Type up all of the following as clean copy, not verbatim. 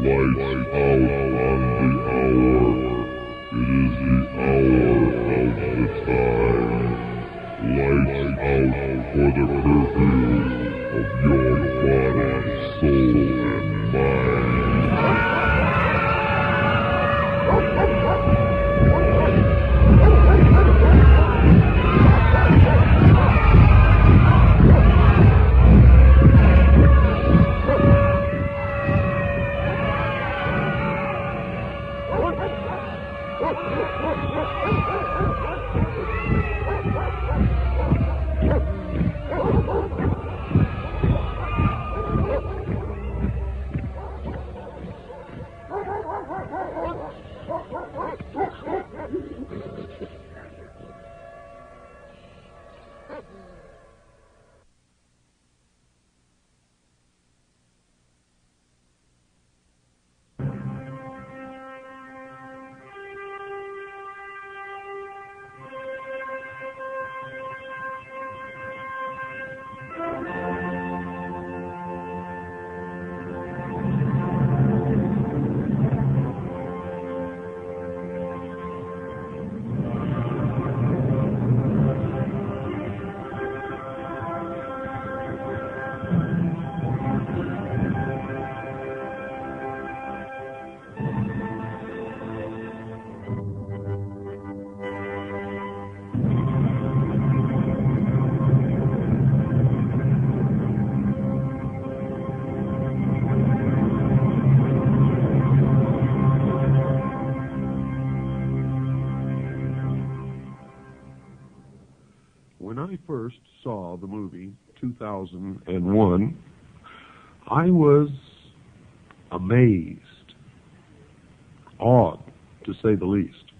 Lights out on the hour. It is the hour of the time. Lights out for the curfew of your body, soul, and mind. When I first saw the movie 2001, I was amazed, awed, to say the least.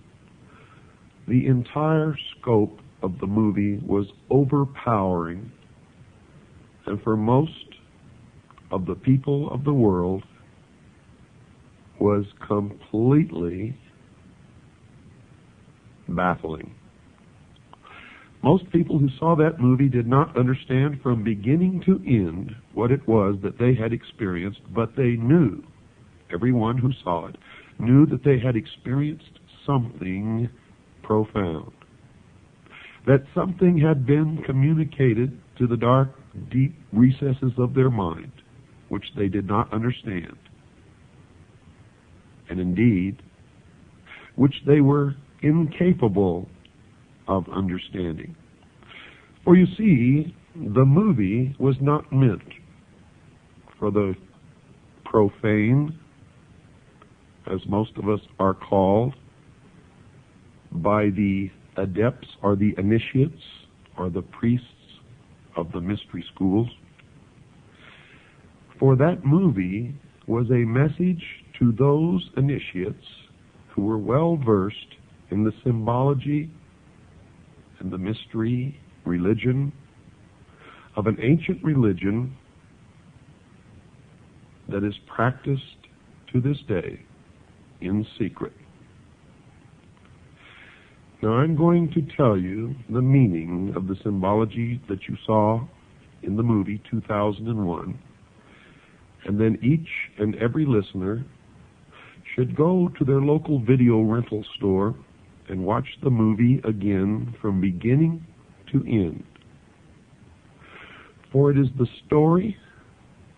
The entire scope of the movie was overpowering, and for most of the people of the world was completely baffling. Most people who saw that movie did not understand from beginning to end what it was that they had experienced, but they knew, everyone who saw it, knew that they had experienced something profound. That something had been communicated to the dark, deep recesses of their mind, which they did not understand. And indeed, which they were incapable of understanding. For you see, the movie was not meant for the profane, as most of us are called, by the adepts or the initiates or the priests of the mystery schools. For that movie was a message to those initiates who were well versed in the symbology and the mystery religion of an ancient religion that is practiced to this day in secret. Now I'm going to tell you the meaning of the symbology that you saw in the movie 2001, and then each and every listener should go to their local video rental store and watch the movie again from beginning to end. For it is the story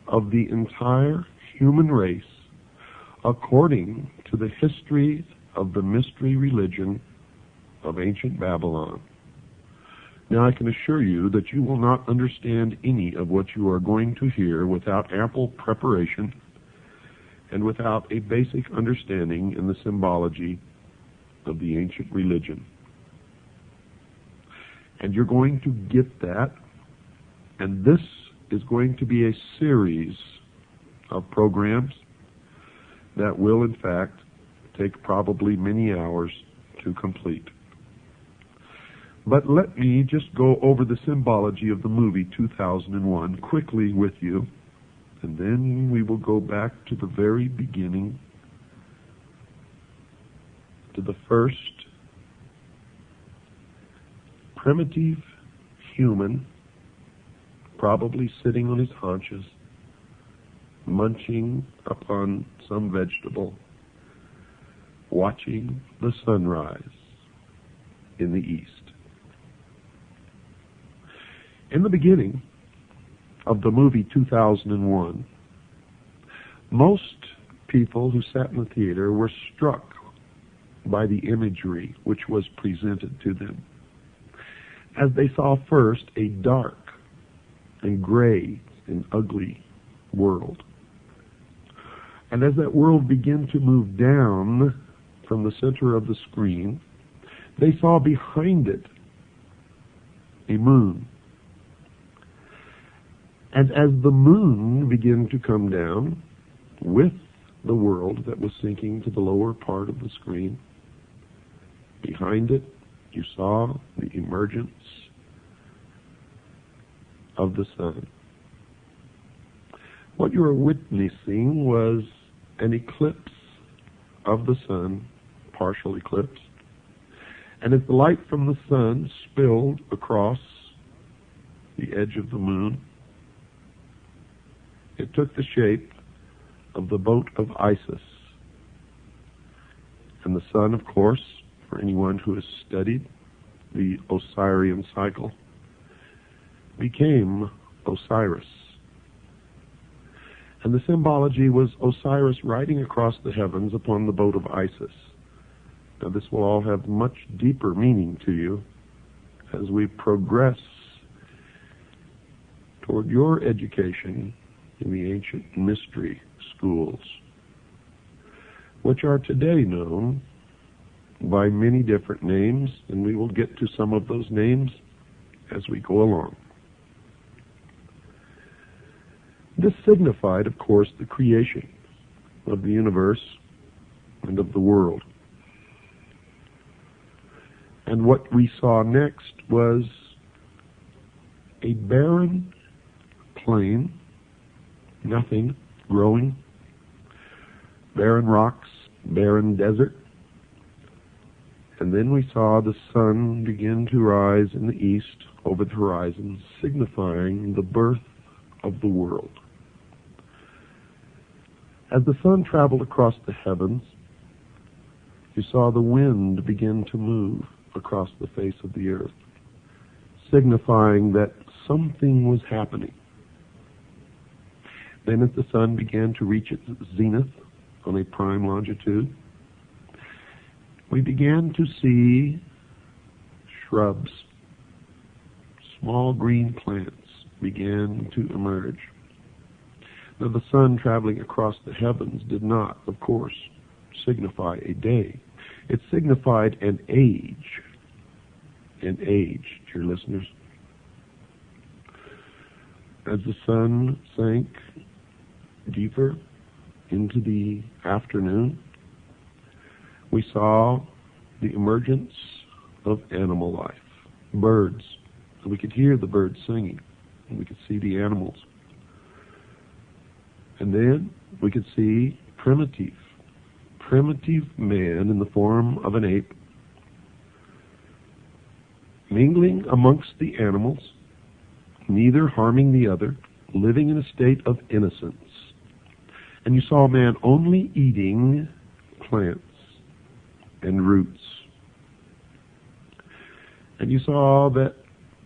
of the entire human race according to the history of the mystery religion of ancient Babylon. Now I can assure you that you will not understand any of what you are going to hear without ample preparation and without a basic understanding in the symbology of the ancient religion. And you're going to get that, and this is going to be a series of programs that will in fact take probably many hours to complete. But let me just go over the symbology of the movie 2001 quickly with you, and then we will go back to the very beginning, to the first primitive human, probably sitting on his haunches, munching upon some vegetable, watching the sunrise in the east. In the beginning of the movie 2001, most people who sat in the theater were struck by the imagery which was presented to them, as they saw first a dark and gray and ugly world. And as that world began to move down from the center of the screen, they saw behind it a moon. And as the moon began to come down with the world that was sinking to the lower part of the screen, behind it you saw the emergence of the sun. What you were witnessing was an eclipse of the sun, partial eclipse. And as the light from the sun spilled across the edge of the moon, it took the shape of the boat of Isis. And the sun, of course, for anyone who has studied the Osirian cycle, became Osiris. And the symbology was Osiris riding across the heavens upon the boat of Isis. Now this will all have much deeper meaning to you as we progress toward your education in the ancient mystery schools, which are today known by many different names, and we will get to some of those names as we go along. This signified, of course, the creation of the universe and of the world. And what we saw next was a barren plain, nothing growing, barren rocks, barren desert. And then we saw the sun begin to rise in the east over the horizon, signifying the birth of the world. As the sun traveled across the heavens, you saw the wind begin to move across the face of the earth, signifying that something was happening. Then as the sun began to reach its zenith on a prime longitude, we began to see shrubs, small green plants began to emerge. Now the sun traveling across the heavens did not, of course, signify a day. It signified an age, dear listeners. As the sun sank deeper into the afternoon, we saw the emergence of animal life, birds. And we could hear the birds singing, and we could see the animals. And then we could see primitive man in the form of an ape mingling amongst the animals, neither harming the other, living in a state of innocence. And you saw man only eating plants and roots. And you saw that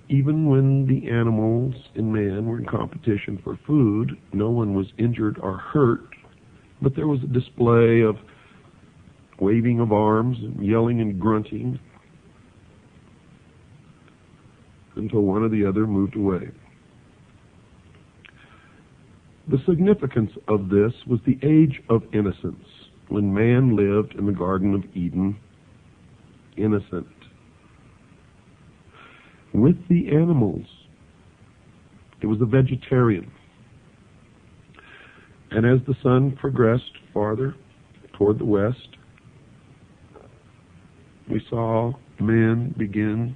even when the animals and man were in competition for food, no one was injured or hurt, but there was a display of waving of arms and yelling and grunting until one or the other moved away. The significance of this was the age of innocence, when man lived in the Garden of Eden, innocent. With the animals, it was a vegetarian. And as the sun progressed farther toward the west, we saw man begin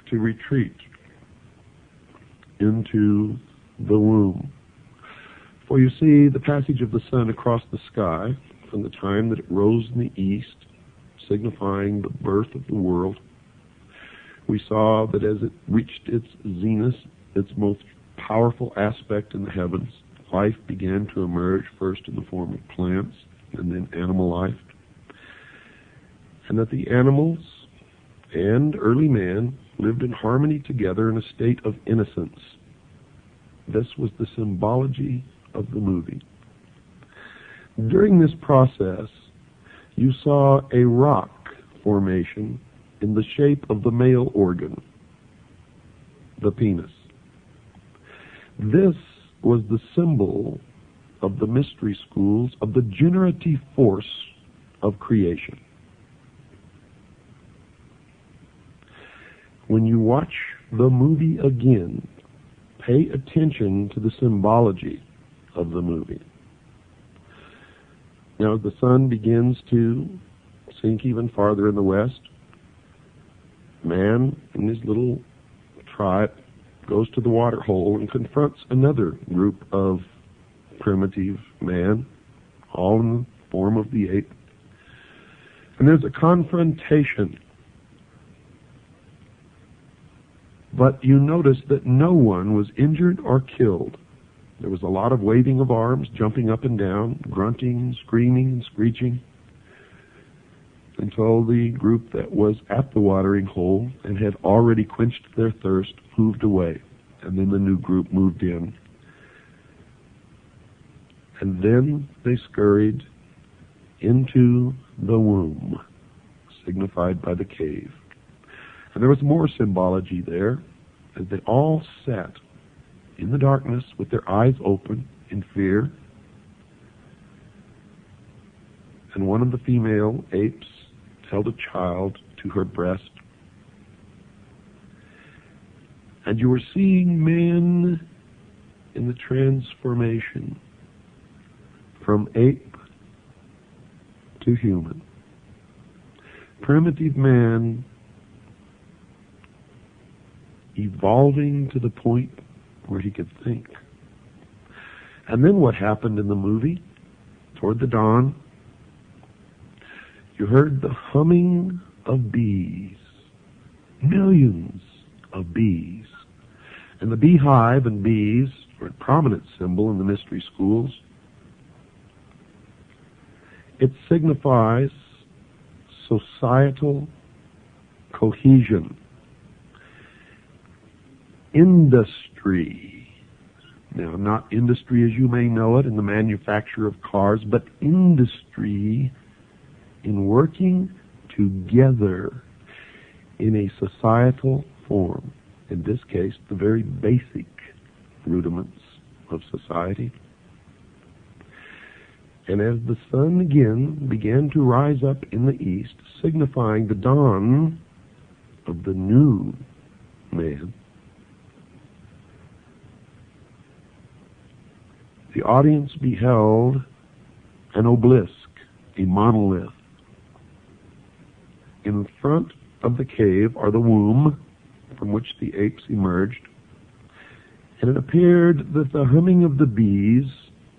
to retreat into the womb. For you see, the passage of the sun across the sky, from the time that it rose in the east, signifying the birth of the world, we saw that as it reached its zenith, its most powerful aspect in the heavens, life began to emerge, first in the form of plants and then animal life, and that the animals and early man lived in harmony together in a state of innocence. This was the symbology of the movie. During this process, you saw a rock formation in the shape of the male organ, the penis. This was the symbol of the mystery schools of the generative force of creation. When you watch the movie again, pay attention to the symbology of the movie. Now, as the sun begins to sink even farther in the west, man and his little tribe goes to the water hole and confronts another group of primitive man, all in the form of the ape. And there's a confrontation. But you notice that no one was injured or killed. There was a lot of waving of arms, jumping up and down, grunting, screaming, and screeching, until the group that was at the watering hole and had already quenched their thirst moved away. And then the new group moved in. And then they scurried into the womb, signified by the cave. And there was more symbology there, as they all sat in the darkness with their eyes open in fear. And one of the female apes held a child to her breast. And you were seeing man in the transformation from ape to human. Primitive man evolving to the point where he could think. And then what happened in the movie? Toward the dawn, you heard the humming of bees, millions of bees. And the beehive and bees are a prominent symbol in the mystery schools. It signifies societal cohesion, industry. Now, not industry as you may know it in the manufacture of cars, but industry in working together in a societal form. In this case, the very basic rudiments of society. And as the sun again began to rise up in the east, signifying the dawn of the new man, the audience beheld an obelisk, a monolith. In front of the cave are the womb from which the apes emerged, and it appeared that the humming of the bees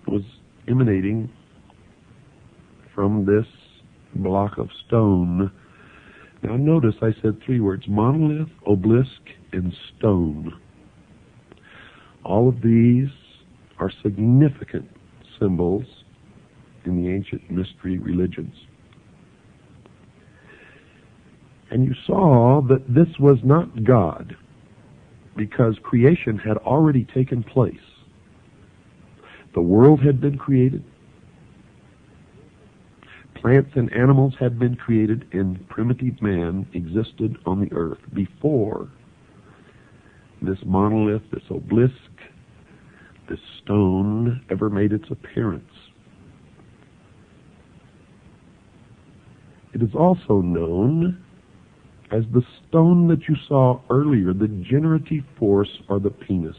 was emanating from this block of stone. Now notice I said three words: monolith, obelisk, and stone. All of these are significant symbols in the ancient mystery religions. And you saw that this was not God, because creation had already taken place. The world had been created. Plants and animals had been created, and primitive man existed on the earth before this monolith, this obelisk, this stone ever made its appearance. It is also known as the stone that you saw earlier, the generative force, or the penis.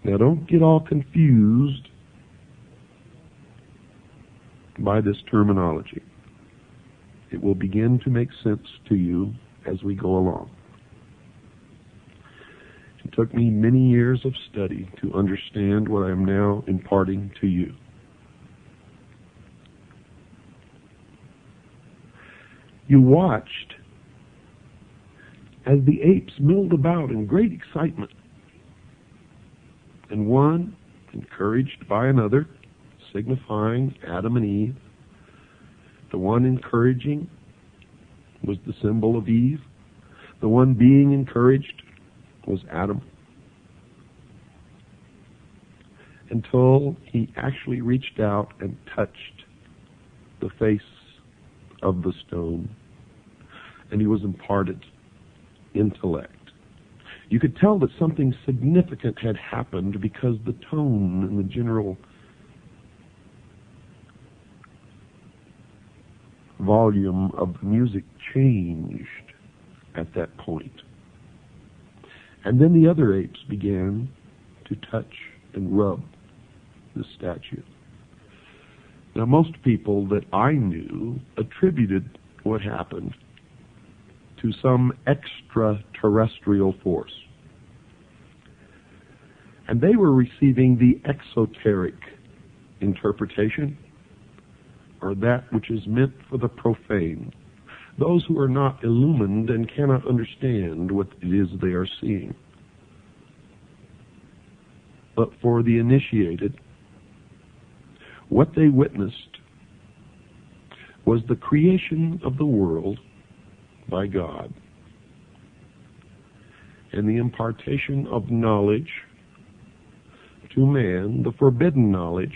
Now don't get all confused by this terminology. It will begin to make sense to you as we go along. It took me many years of study to understand what I am now imparting to you. You watched as the apes milled about in great excitement. and one encouraged by another, signifying Adam and Eve. The one encouraging was the symbol of Eve. The one being encouraged was Adam. Until he actually reached out and touched the face of the stone, and he was imparted intellect. You could tell that something significant had happened because the tone and the general volume of the music changed at that point. And then the other apes began to touch and rub the statue. Now, most people that I knew attributed what happened to some extraterrestrial force. And they were receiving the exoteric interpretation, or that which is meant for the profane, those who are not illumined and cannot understand what it is they are seeing. But for the initiated, what they witnessed was the creation of the world by God and the impartation of knowledge to man, the forbidden knowledge,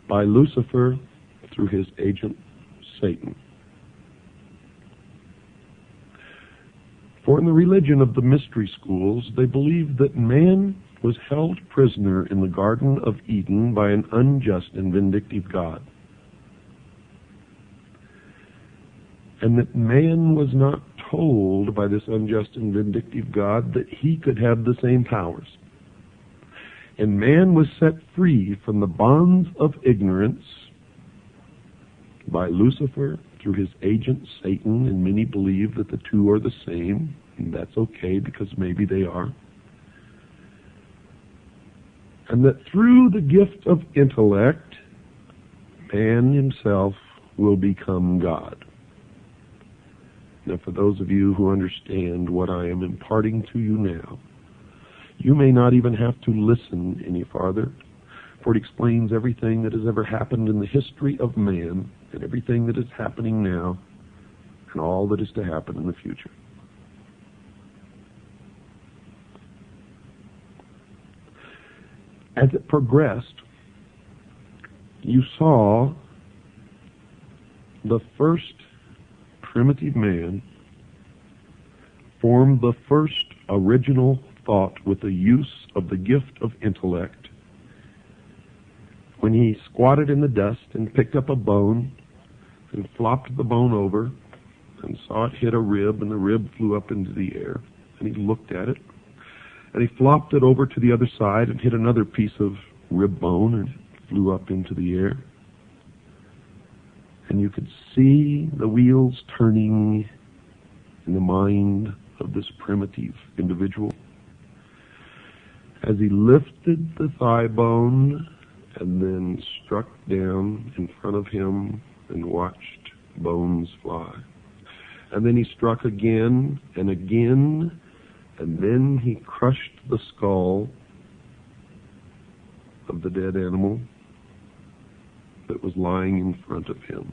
by Lucifer through his agent Satan. For in the religion of the mystery schools, they believed that man was held prisoner in the Garden of Eden by an unjust and vindictive God, and that man was not told by this unjust and vindictive God that he could have the same powers. And man was set free from the bonds of ignorance by Lucifer through his agent Satan, and many believe that the two are the same, and that's okay because maybe they are. And that through the gift of intellect, man himself will become God. Now, for those of you who understand what I am imparting to you now, you may not even have to listen any farther, for it explains everything that has ever happened in the history of man, and everything that is happening now, and all that is to happen in the future. As it progressed, you saw the first primitive man form the first original thought with the use of the gift of intellect when he squatted in the dust and picked up a bone and flopped the bone over and saw it hit a rib, and the rib flew up into the air, and he looked at it, and he flopped it over to the other side and hit another piece of rib bone, and it flew up into the air. And you could see the wheels turning in the mind of this primitive individual as he lifted the thigh bone and then struck down in front of him and watched bones fly. And then he struck again and again, and then he crushed the skull of the dead animal that was lying in front of him.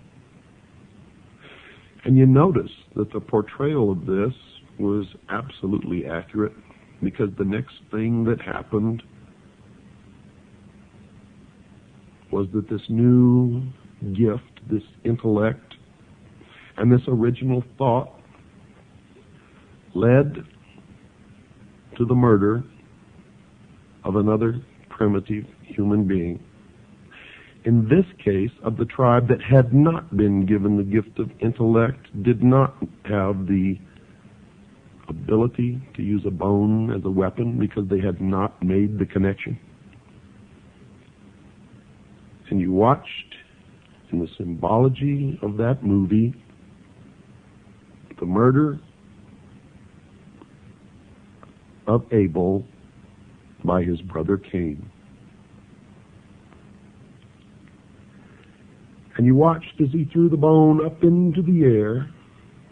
And you notice that the portrayal of this was absolutely accurate, because the next thing that happened was that this new gift, this intellect, and this original thought led to the murder of another primitive human being. In this case, of the tribe that had not been given the gift of intellect, did not have the ability to use a bone as a weapon because they had not made the connection. And you watched in the symbology of that movie the murder of Abel by his brother Cain. And you watched as he threw the bone up into the air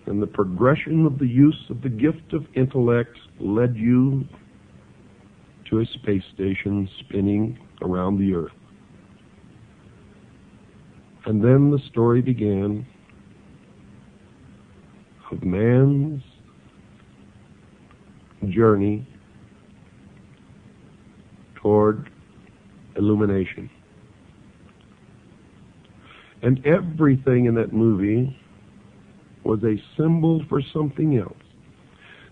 and the progression of the use of the gift of intellect led you to a space station spinning around the Earth. And then the story began of man's journey toward illumination. And everything in that movie was a symbol for something else.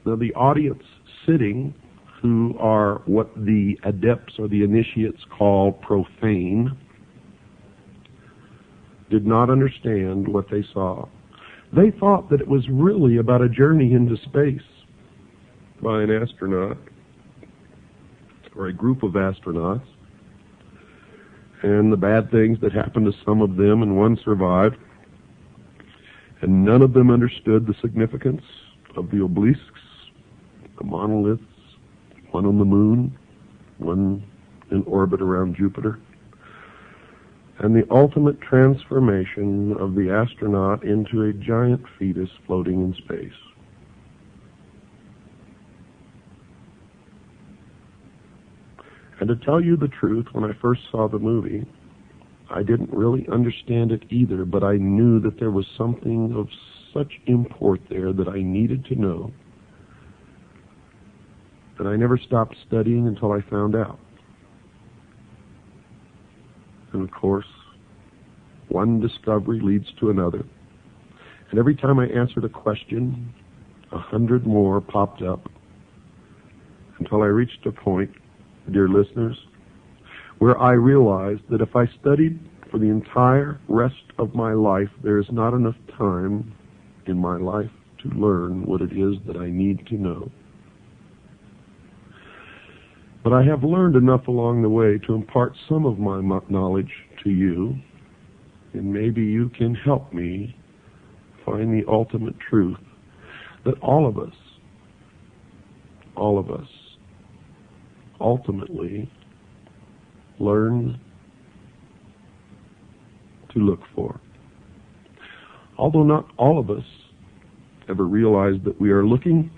Now, the audience sitting, who are what the adepts or the initiates call profane, did not understand what they saw. They thought that it was really about a journey into space by an astronaut or a group of astronauts, and the bad things that happened to some of them, and one survived. And none of them understood the significance of the obelisks, the monoliths, one on the moon, one in orbit around Jupiter, and the ultimate transformation of the astronaut into a giant fetus floating in space. And to tell you the truth, when I first saw the movie, I didn't really understand it either, but I knew that there was something of such import there that I needed to know, that I never stopped studying until I found out. And of course, one discovery leads to another. And every time I answered a question, 100 more popped up, until I reached a point, dear listeners, where I realized that if I studied for the entire rest of my life, there is not enough time in my life to learn what it is that I need to know. But I have learned enough along the way to impart some of my knowledge to you, and maybe you can help me find the ultimate truth that all of us ultimately learn to look for. Although not all of us ever realize that we are looking,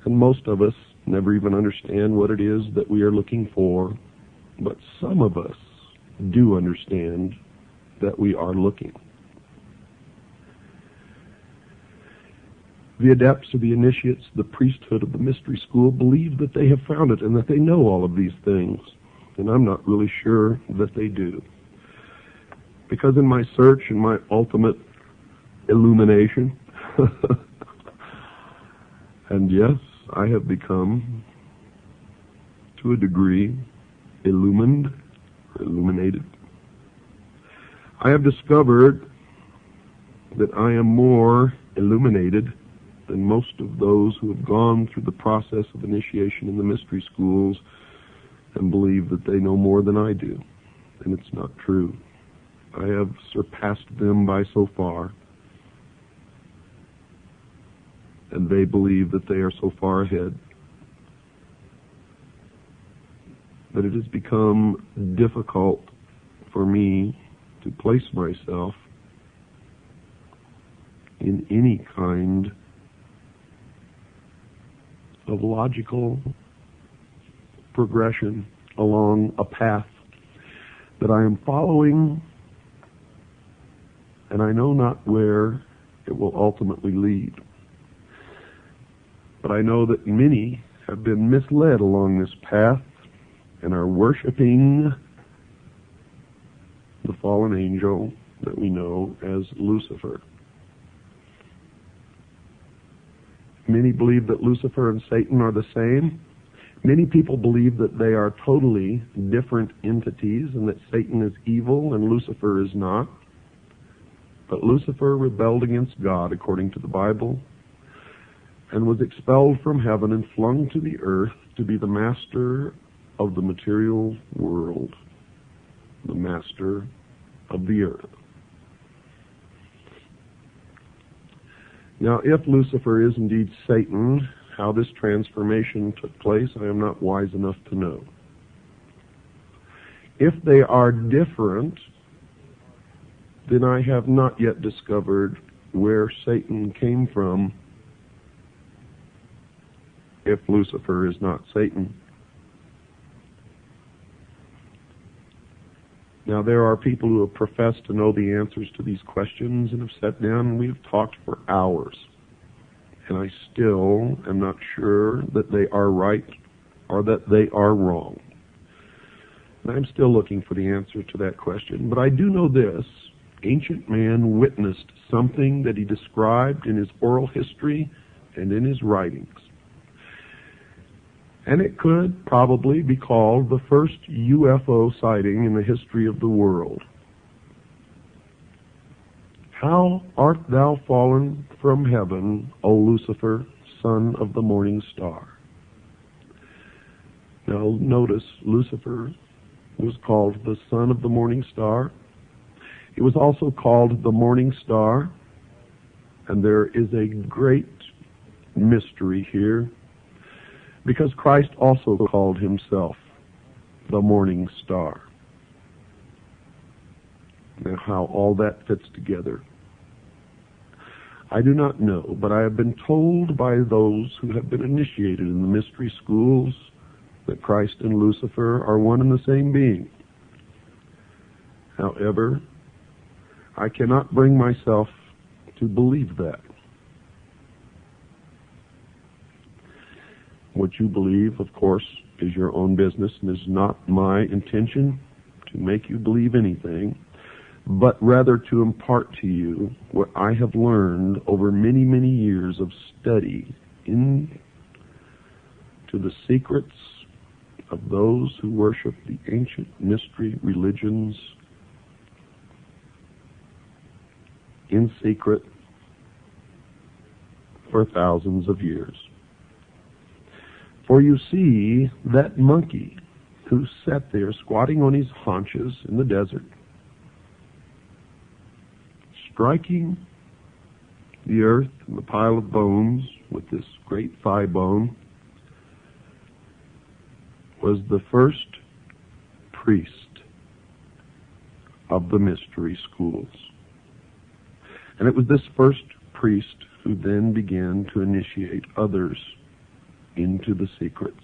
and most of us never even understand what it is that we are looking for, but some of us do understand that we are looking. The adepts or the initiates, the priesthood of the mystery school, believe that they have found it and that they know all of these things. And I'm not really sure that they do. Because in my search and my ultimate illumination, and yes, I have become, to a degree, illuminated. I have discovered that I am more illuminated than most of those who have gone through the process of initiation in the mystery schools and believe that they know more than I do. And it's not true. I have surpassed them by so far, and they believe that they are so far ahead that it has become difficult for me to place myself in any kind of logical progression along a path that I am following, and I know not where it will ultimately lead. But I know that many have been misled along this path and are worshiping the fallen angel that we know as Lucifer. Many believe that Lucifer and Satan are the same. Many people believe that they are totally different entities and that Satan is evil and Lucifer is not. But Lucifer rebelled against God, according to the Bible, and was expelled from heaven and flung to the earth to be the master of the material world, the master of the earth. Now, if Lucifer is indeed Satan, how this transformation took place, I am not wise enough to know. If they are different, then I have not yet discovered where Satan came from if Lucifer is not Satan. Now, there are people who have professed to know the answers to these questions and have sat down and we've talked for hours. And I still am not sure that they are right or that they are wrong. And I'm still looking for the answer to that question. But I do know this. Ancient man witnessed something that he described in his oral history and in his writings. And it could probably be called the first UFO sighting in the history of the world. How art thou fallen from heaven, O Lucifer, son of the morning star? Now notice, Lucifer was called the son of the morning star. He was also called the morning star, and there is a great mystery here, because Christ also called himself the morning star. Now, how all that fits together, I do not know, but I have been told by those who have been initiated in the mystery schools that Christ and Lucifer are one and the same being. However, I cannot bring myself to believe that. What you believe, of course, is your own business and is not my intention to make you believe anything, but rather to impart to you what I have learned over many, many years of study into the secrets of those who worship the ancient mystery religions in secret for thousands of years. For you see, that monkey who sat there squatting on his haunches in the desert, striking the earth and the pile of bones with this great thigh bone, was the first priest of the mystery schools. And it was this first priest who then began to initiate others into the secrets.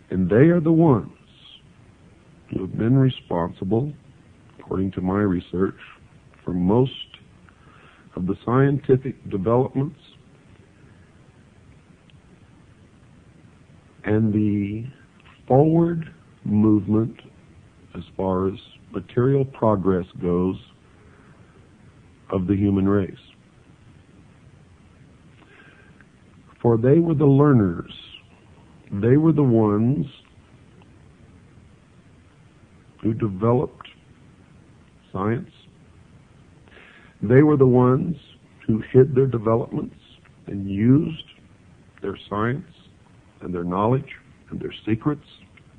And they are the ones who have been responsible, according to my research, for most of the scientific developments and the forward movement as far as material progress goes of the human race. For they were the learners. They were the ones who developed science. They were the ones who hid their developments and used their science and their knowledge and their secrets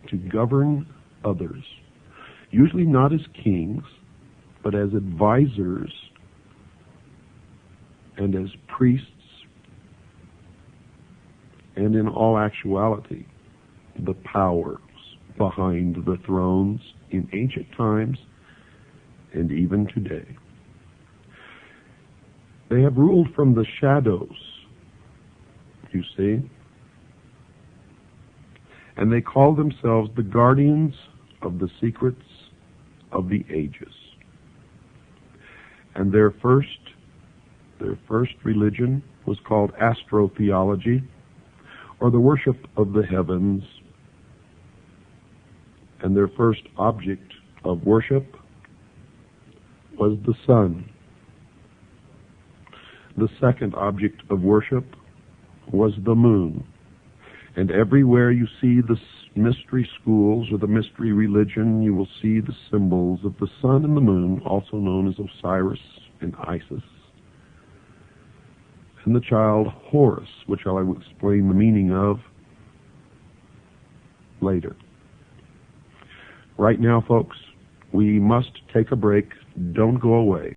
to govern others. Usually not as kings, but as advisors and as priests, and in all actuality, the powers behind the thrones in ancient times and even today. They have ruled from the shadows, you see, and they call themselves the guardians of the secrets of the ages. And their first religion was called astrotheology, or the worship of the heavens. And their first object of worship was the sun. The second object of worship was the moon. And everywhere you see the mystery schools or the mystery religion, you will see the symbols of the sun and the moon, also known as Osiris and Isis, and the child Horus, which I will explain the meaning of later. Right now, folks, we must take a break. Don't go away.